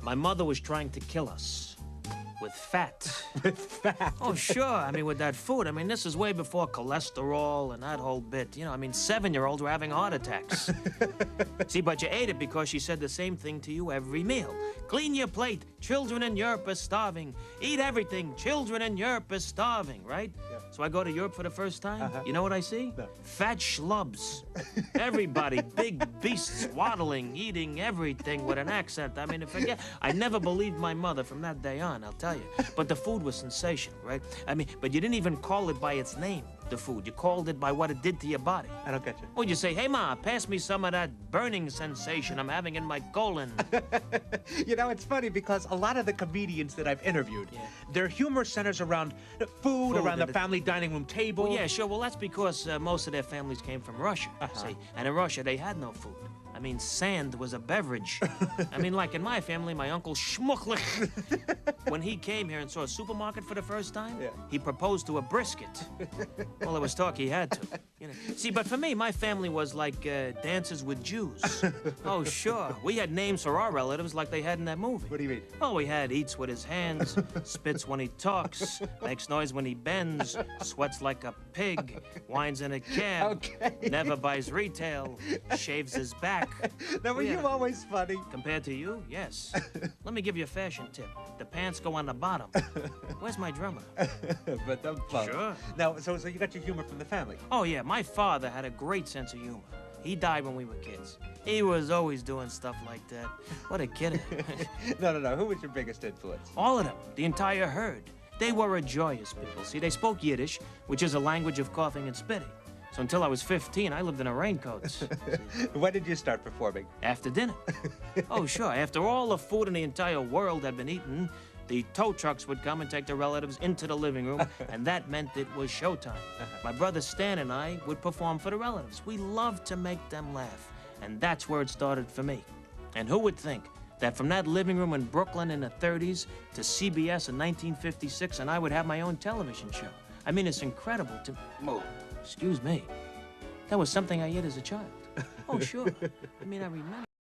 My mother was trying to kill us. With fat. With fat? Oh, sure. I mean, with that food. I mean, this is way before cholesterol and that whole bit. You know, I mean, 7-year-olds were having heart attacks. See, but you ate it because she said the same thing to you every meal. Clean your plate. Children in Europe are starving. Eat everything. Children in Europe are starving, right? Yeah. So I go to Europe for the first time. You know what I see? No. Fat schlubs. Everybody, big beasts, waddling, eating everything with an accent. I mean, forget. I never believed my mother from that day on, I'll tell you. But the food was sensational, right? I mean, but you didn't even call it by its name, the food. You called it by what it did to your body. I don't get you. Would you say, hey, Ma, pass me some of that burning sensation I'm having in my colon? You know, it's funny because a lot of the comedians that I've interviewed, their humor centers around food around the family dining room table. Well, yeah, sure. Well, that's because most of their families came from Russia, see? And in Russia, they had no food. I mean, sand was a beverage. I mean, like in my family, my uncle Schmucklich, when he came here and saw a supermarket for the first time, he proposed to a brisket. Well, there was talk he had to. You know. See, but for me, my family was like Dances with Jews. Oh, sure. We had names for our relatives like they had in that movie. What do you mean? Oh, we had eats with his hands, spits when he talks, makes noise when he bends, sweats like a pig, whines in a cab, never buys retail, shaves his back. Now, were you always funny? Compared to you, yes. Let me give you a fashion tip. The pants go on the bottom. Where's my drummer? But I'm fun. Sure. Now, so you got your humor from the family? Oh, yeah. My father had a great sense of humor. He died when we were kids. He was always doing stuff like that. What a kid. No. Who was your biggest influence? All of them. The entire herd. They were a joyous people. See, they spoke Yiddish, which is a language of coughing and spitting. So until I was 15, I lived in a raincoat. When did you start performing? After dinner. Oh, sure. After all the food in the entire world had been eaten, the tow trucks would come and take the relatives into the living room, and that meant it was showtime. My brother Stan and I would perform for the relatives. We loved to make them laugh, and that's where it started for me. And who would think that from that living room in Brooklyn in the 30s to CBS in 1956, and I would have my own television show? I mean, it's incredible to... Oh, excuse me. That was something I ate as a child. Oh, sure. I mean, I remember.